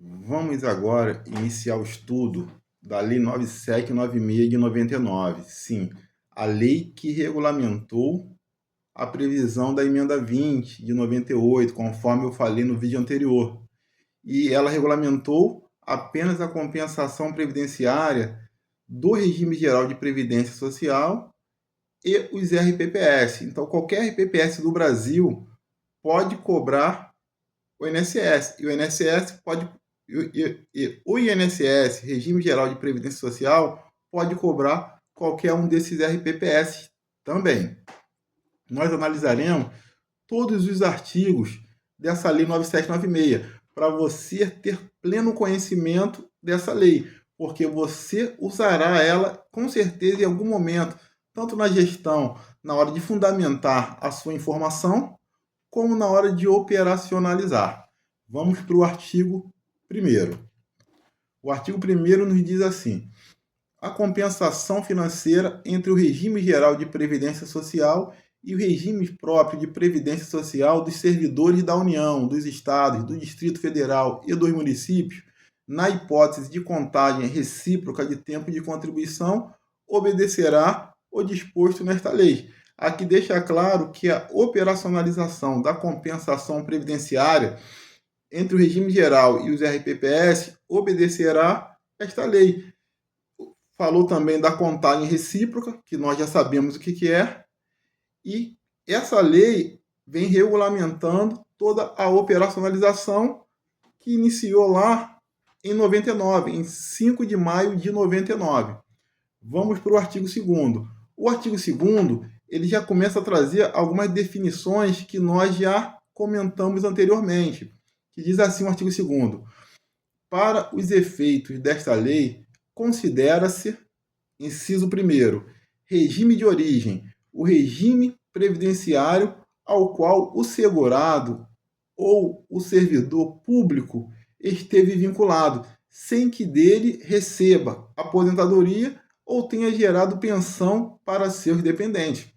Vamos agora iniciar o estudo da Lei 9796 de 99. Sim, a lei que regulamentou a previsão da emenda 20 de 98, conforme eu falei no vídeo anterior. E ela regulamentou apenas a compensação previdenciária do regime geral de previdência social e os RPPS. Então, qualquer RPPS do Brasil pode cobrar o INSS. E o INSS pode. O INSS, Regime Geral de Previdência Social, pode cobrar qualquer um desses RPPS também. Nós analisaremos todos os artigos dessa Lei 9796 para você ter pleno conhecimento dessa lei, porque você usará ela com certeza em algum momento, tanto na gestão, na hora de fundamentar a sua informação, como na hora de operacionalizar. Vamos para o artigo 1º. O artigo 1º nos diz assim: a compensação financeira entre o regime geral de previdência social e o regime próprio de previdência social dos servidores da União, dos estados, do Distrito Federal e dos municípios, na hipótese de contagem recíproca de tempo de contribuição, obedecerá o disposto nesta lei. Aqui deixa claro que a operacionalização da compensação previdenciária entre o regime geral e os RPPS obedecerá esta lei. Falou também da contagem recíproca, que nós já sabemos o que é, e essa lei vem regulamentando toda a operacionalização que iniciou lá em 99, em 5 de maio de 99. Vamos para o artigo 2º. O artigo 2º, ele já começa a trazer algumas definições que nós já comentamos anteriormente, que diz assim o artigo 2º: para os efeitos desta lei, considera-se, inciso 1º, regime de origem, o regime previdenciário ao qual o segurado ou o servidor público esteve vinculado, sem que dele receba aposentadoria ou tenha gerado pensão para seus dependentes.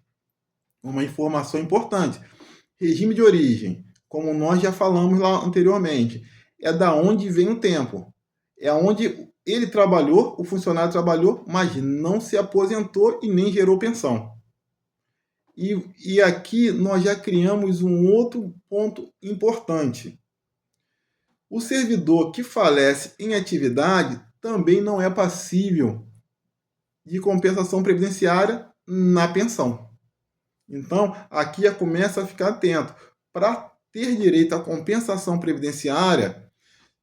Uma informação importante: regime de origem, como nós já falamos lá anteriormente, é da onde vem o tempo. É onde ele trabalhou, o funcionário trabalhou, mas não se aposentou e nem gerou pensão. E aqui nós já criamos um outro ponto importante. O servidor que falece em atividade também não é passível de compensação previdenciária na pensão. Então, aqui já começa a ficar atento. Para ter direito à compensação previdenciária,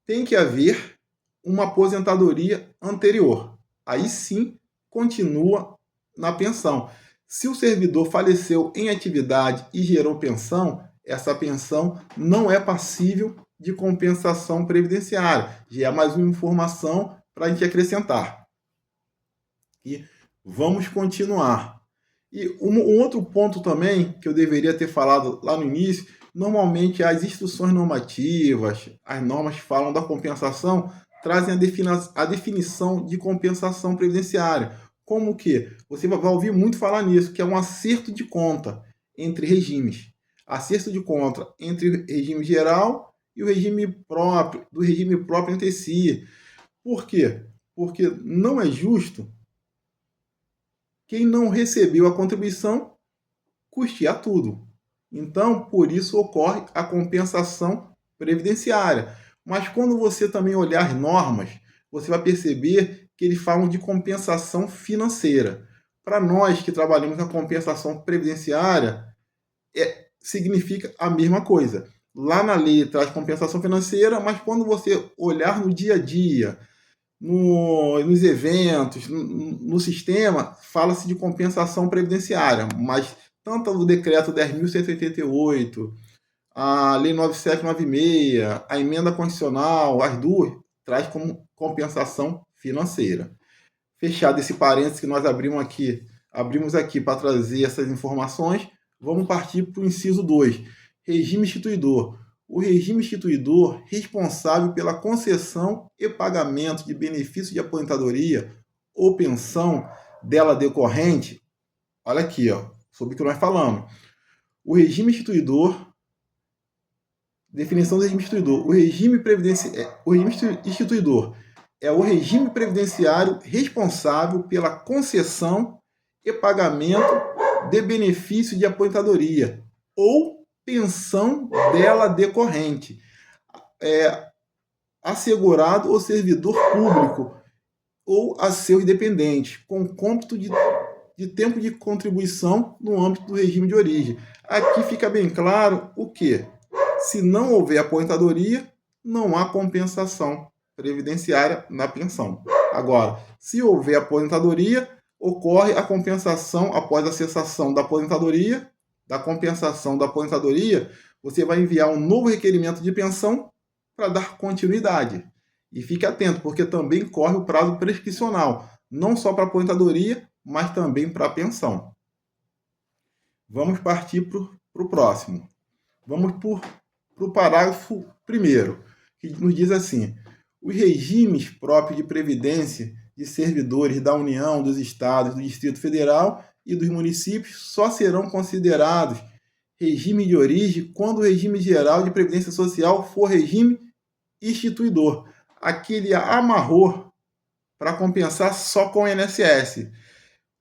tem que haver uma aposentadoria anterior. Aí sim, continua na pensão. Se o servidor faleceu em atividade e gerou pensão, essa pensão não é passível de compensação previdenciária. Já é mais uma informação para a gente acrescentar. E vamos continuar. E um outro ponto também que eu deveria ter falado lá no início: normalmente as instruções normativas, as normas que falam da compensação, trazem a definição de compensação previdenciária. Como que? Você vai ouvir muito falar nisso, que é um acerto de conta entre regimes. Acerto de conta entre o regime geral e o regime próprio, do regime próprio entre si. Por quê? Porque não é justo quem não recebeu a contribuição custear tudo. Então, por isso ocorre a compensação previdenciária. Mas quando você também olhar as normas, você vai perceber que eles falam de compensação financeira. Para nós que trabalhamos na compensação previdenciária, significa a mesma coisa. Lá na lei traz compensação financeira, mas quando você olhar no dia a dia, nos eventos, no sistema, fala-se de compensação previdenciária, mas tanto o decreto 10.188, a lei 9796, a emenda constitucional, as duas, traz como compensação financeira. Fechado esse parênteses que nós abrimos aqui para trazer essas informações, vamos partir para o inciso 2, regime instituidor. O regime instituidor responsável pela concessão e pagamento de benefício de aposentadoria ou pensão dela decorrente. Olha aqui, sobre o que nós falamos. O regime instituidor Definição do regime instituidor. O regime instituidor é o regime previdenciário responsável pela concessão e pagamento de benefício de aposentadoria ou pensão dela decorrente, assegurado ou servidor público ou a seus dependentes, com cômputo de tempo de contribuição no âmbito do regime de origem. Aqui fica bem claro o que? Se não houver aposentadoria, não há compensação previdenciária na pensão. Agora, se houver aposentadoria, ocorre a compensação após a cessação da aposentadoria. Da compensação da aposentadoria, você vai enviar um novo requerimento de pensão para dar continuidade. E fique atento, porque também corre o prazo prescricional, não só para a aposentadoria, mas também para a pensão. Vamos partir para o próximo. Vamos para o parágrafo 1º, que nos diz assim: os regimes próprios de previdência de servidores da União, dos Estados, do Distrito Federal e dos municípios só serão considerados regime de origem quando o regime geral de previdência social for regime instituidor. Aqui ele amarrou para compensar só com o INSS.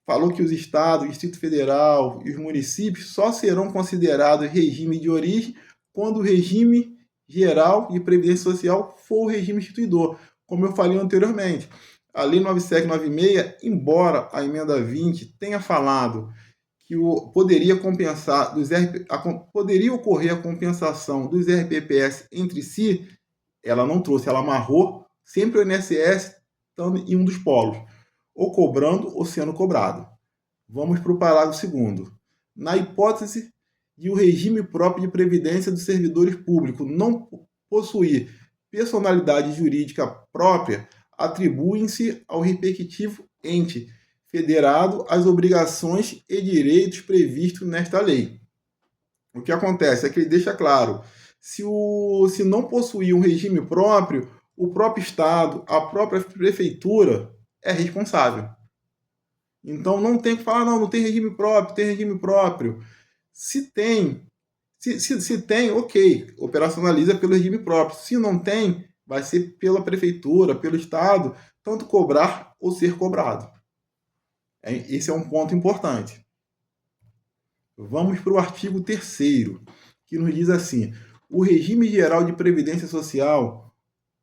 Falou que os estados, o Distrito Federal e os municípios só serão considerados regime de origem quando o regime geral de previdência social for o regime instituidor. Como eu falei anteriormente, a Lei 9796, embora a emenda 20 tenha falado que poderia ocorrer a compensação dos RPPS entre si, ela não trouxe, ela amarrou sempre o INSS estando em um dos polos, ou cobrando ou sendo cobrado. Vamos para o parágrafo 2º. Na hipótese de o regime próprio de previdência dos servidores públicos não possuir personalidade jurídica própria, atribuem-se ao respectivo ente federado as obrigações e direitos previstos nesta lei. O que acontece é que ele deixa claro, se não possuir um regime próprio, o próprio Estado, a própria Prefeitura é responsável. Então não tem que falar, não tem regime próprio, tem regime próprio. Se tem, ok, operacionaliza pelo regime próprio. Se não tem, vai ser pela Prefeitura, pelo Estado, tanto cobrar ou ser cobrado. Esse é um ponto importante. Vamos para o artigo 3º, que nos diz assim: o regime geral de previdência social,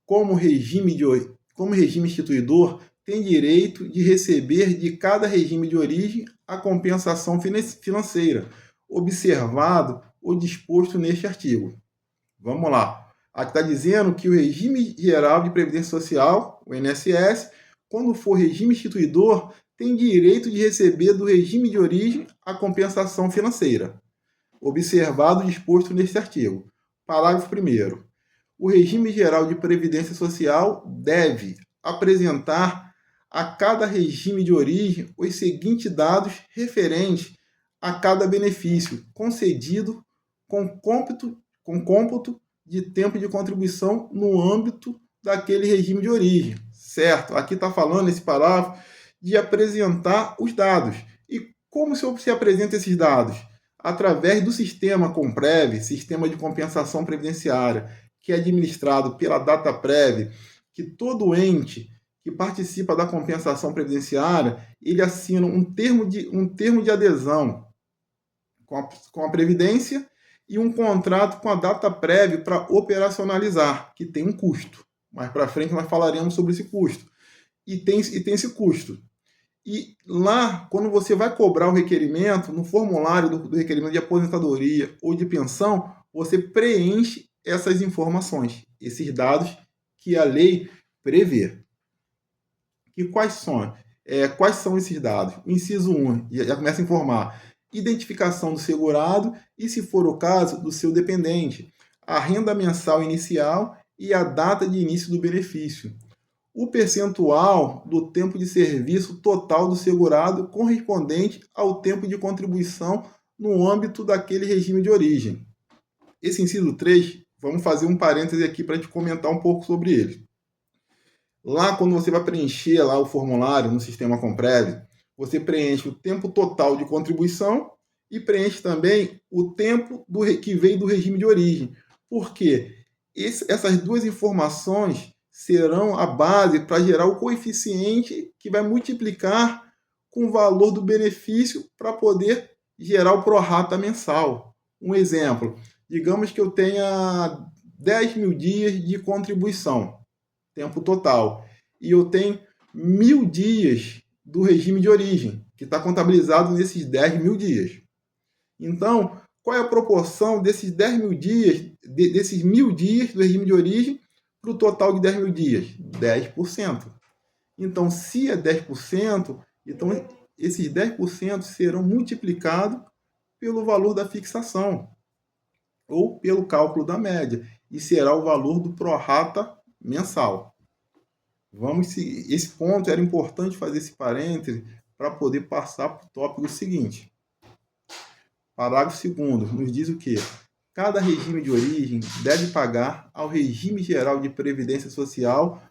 como regime instituidor, tem direito de receber de cada regime de origem a compensação financeira, observado o disposto neste artigo. Vamos lá. Aqui está dizendo que o regime geral de previdência social, o INSS, quando for regime instituidor, tem direito de receber do regime de origem a compensação financeira, observado o disposto neste artigo. Parágrafo 1º. O regime geral de previdência social deve apresentar a cada regime de origem os seguintes dados referentes a cada benefício concedido com cômputo de tempo de contribuição no âmbito daquele regime de origem. Certo? Aqui está falando, esse parágrafo, de apresentar os dados. E como se apresenta esses dados? Através do sistema Comprev, Sistema de Compensação Previdenciária, que é administrado pela Dataprev, que todo ente que participa da compensação previdenciária, ele assina um termo de adesão com a Previdência e um contrato com a Dataprev para operacionalizar, que tem um custo. Mais para frente nós falaremos sobre esse custo. E tem esse custo. E lá, quando você vai cobrar o requerimento, no formulário do requerimento de aposentadoria ou de pensão, você preenche essas informações, esses dados que a lei prevê. E quais são esses dados? O inciso 1 já começa a informar identificação do segurado e, se for o caso, do seu dependente, a renda mensal inicial e a data de início do benefício, o percentual do tempo de serviço total do segurado correspondente ao tempo de contribuição no âmbito daquele regime de origem. Esse inciso 3, vamos fazer um parêntese aqui para a gente comentar um pouco sobre ele. Lá, quando você vai preencher lá o formulário no sistema Comprev, você preenche o tempo total de contribuição e preenche também o tempo que veio do regime de origem. Porque essas duas informações serão a base para gerar o coeficiente que vai multiplicar com o valor do benefício para poder gerar o prorata mensal. Um exemplo, digamos que eu tenha 10 mil dias de contribuição, tempo total, e eu tenho 1.000 dias do regime de origem, que está contabilizado nesses 10 mil dias. Então, qual é a proporção desses 10 mil dias, desses 1.000 dias do regime de origem para o total de 10 mil dias? 10%. Então, se é 10%, então esses 10% serão multiplicados pelo valor da fixação ou pelo cálculo da média, e será o valor do prorata mensal. Esse ponto era importante fazer esse parêntese para poder passar para o tópico seguinte. Parágrafo 2º nos diz o quê? Cada regime de origem deve pagar ao regime geral de previdência social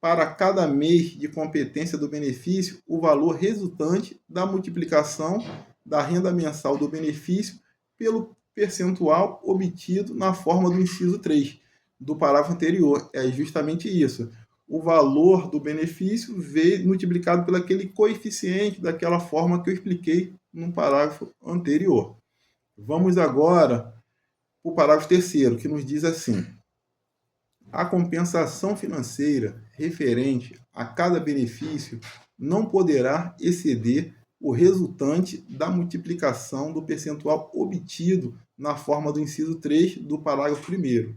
para cada mês de competência do benefício o valor resultante da multiplicação da renda mensal do benefício pelo percentual obtido na forma do inciso 3 do parágrafo anterior. É justamente isso. O valor do benefício veio multiplicado pelo aquele coeficiente daquela forma que eu expliquei no parágrafo anterior. Vamos agora para o parágrafo 3º, que nos diz assim: a compensação financeira referente a cada benefício não poderá exceder o resultante da multiplicação do percentual obtido na forma do inciso 3 do parágrafo 1º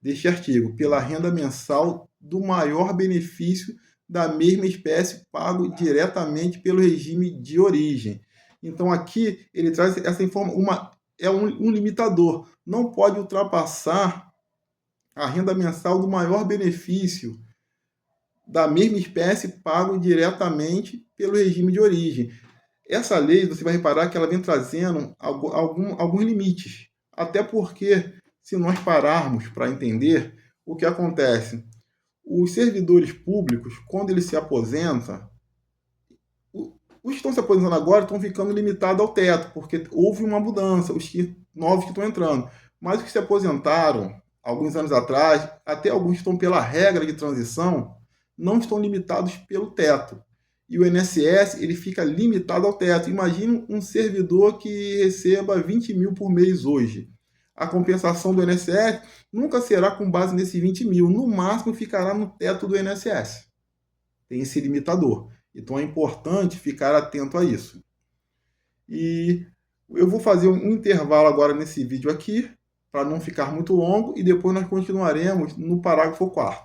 deste artigo, pela renda mensal do maior benefício da mesma espécie pago diretamente pelo regime de origem. Então aqui ele traz essa informação, um limitador, não pode ultrapassar a renda mensal do maior benefício da mesma espécie pago diretamente pelo regime de origem. Essa lei, você vai reparar que ela vem trazendo alguns limites. Até porque, se nós pararmos para entender o que acontece, os servidores públicos, quando eles se aposentam, os que estão se aposentando agora estão ficando limitados ao teto, porque houve uma mudança, novos que estão entrando. Mas os que se aposentaram alguns anos atrás, até alguns que estão pela regra de transição, não estão limitados pelo teto. E o INSS ele fica limitado ao teto. Imagina um servidor que receba 20 mil por mês hoje. A compensação do INSS nunca será com base nesses 20 mil, no máximo ficará no teto do INSS. Tem esse limitador. Então é importante ficar atento a isso. E eu vou fazer um intervalo agora nesse vídeo aqui, para não ficar muito longo, e depois nós continuaremos no parágrafo 4º.